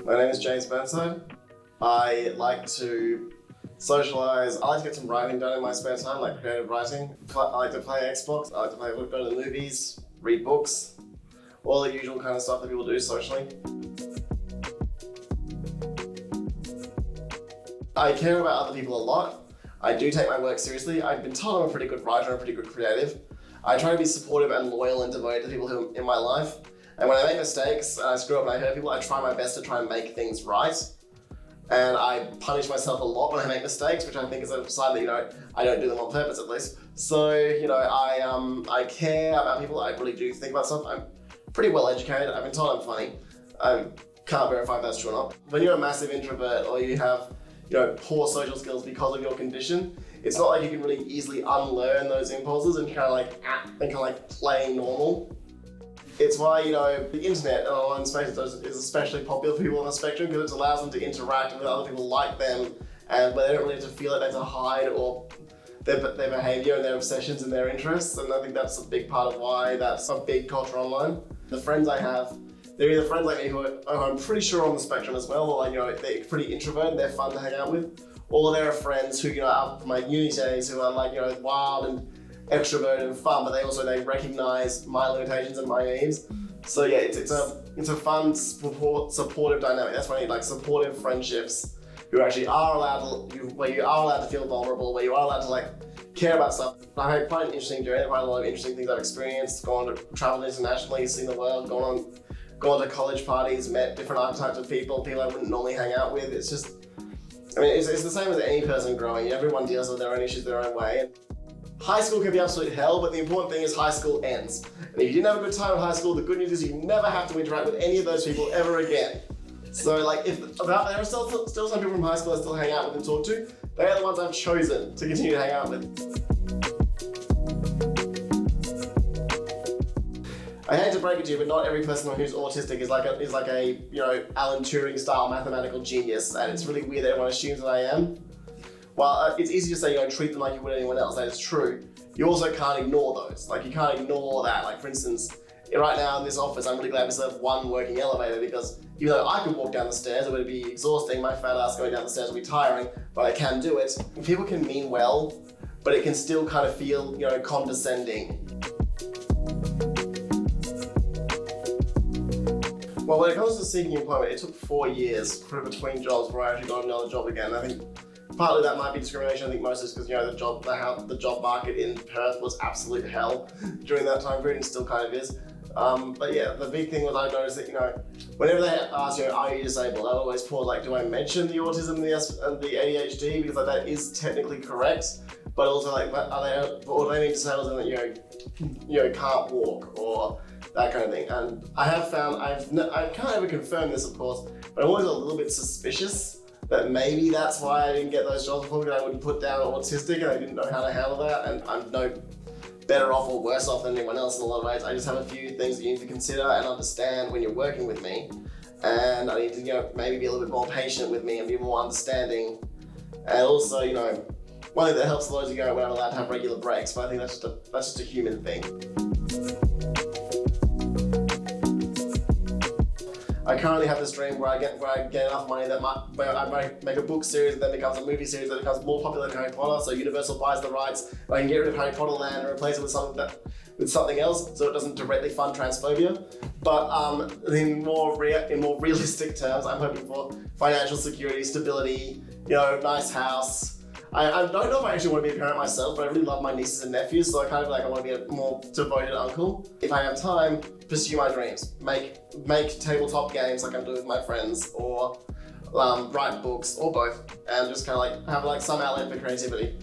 My name is James Burnside. I like to socialise. I like to get some writing done in my spare time, like creative writing. I like to play Xbox. I like to go to the movies, read books, all the usual kind of stuff that people do socially. I care about other people a lot. I do take my work seriously. I've been told I'm a pretty good writer and a pretty good creative. I try to be supportive and loyal and devoted to people who are in my life. And when I make mistakes and I screw up and I hurt people, I try my best to try and make things right. And I punish myself a lot when I make mistakes, which I think is a sign that, I don't do them on purpose at least. So, I care about people. I really do think about stuff. I'm pretty well educated. I've been told I'm funny. I can't verify if that's true or not. When you're a massive introvert or you have, poor social skills because of your condition, it's not like you can really easily unlearn those impulses and kind of play normal. It's why, the internet and online spaces is especially popular for people on the spectrum, because it allows them to interact with other people like them, and where they don't really have to feel like they have to hide or their behaviour and their obsessions and their interests. And I think that's a big part of why that's a big culture online. The friends I have, they're either friends like me who I'm pretty sure are on the spectrum as well, or they're pretty introverted, they're fun to hang out with, or there are friends who, are from my uni days who are wild and extroverted and fun, but they recognize my limitations and my needs. So yeah, it's a fun supportive dynamic. That's why you need supportive friendships who actually are where you are allowed to feel vulnerable, where you are allowed to care about stuff. I've had quite an interesting journey, quite a lot of interesting things I've experienced, gone to travel internationally, seen the world, gone to college parties, met different archetypes of people I wouldn't normally hang out with. It's just, it's the same as any person growing. Everyone deals with their own issues their own way. High school can be absolute hell, but the important thing is high school ends. And if you didn't have a good time in high school, the good news is you never have to interact with any of those people ever again. So there are still some people from high school I still hang out with and talk to. They are the ones I've chosen to continue to hang out with. I hate to break it to you, but not every person who's autistic is like a Alan Turing style mathematical genius, and it's really weird that everyone assumes that I am. While it's easy to say, treat them like you would anyone else, that is true, you also can't ignore those. You can't ignore that. For instance, right now in this office, I'm really glad we still have one working elevator, because even though I could walk down the stairs, it would be exhausting. My fat ass going down the stairs would be tiring, but I can do it. People can mean well, but it can still kind of feel, condescending. Well, when it comes to seeking employment, it took 4 years between jobs before I actually got another job again. I think partly that might be discrimination. I think mostly it's because the job market in Perth was absolute hell during that time period, and still kind of is. But yeah, the big thing was I noticed that whenever they ask are you disabled, I always pause do I mention the autism and the ADHD, because that is technically correct, but also do they mean disabled and that can't walk or that kind of thing. And I have found I can't ever confirm this, of course, but I'm always a little bit suspicious that maybe that's why I didn't get those jobs before, because I wouldn't put down autistic and I didn't know how to handle that, and I'm no better off or worse off than anyone else in a lot of ways. I just have a few things that you need to consider and understand when you're working with me, and I need to maybe be a little bit more patient with me and be more understanding. And also, one thing that helps a lot is when I'm allowed to have regular breaks, but I think that's just a human thing. I currently have this dream where I get enough money where I might make a book series that then becomes a movie series that becomes more popular than Harry Potter, so Universal buys the rights, and I can get rid of Harry Potter land and replace it with something else, so it doesn't directly fund transphobia. But in more realistic terms, I'm hoping for financial security, stability, nice house. I don't know if I actually want to be a parent myself, but I really love my nieces and nephews, so I want to be a more devoted uncle. If I have time, pursue my dreams. Make tabletop games like I'm doing with my friends, or write books, or both, and just have some outlet for creativity.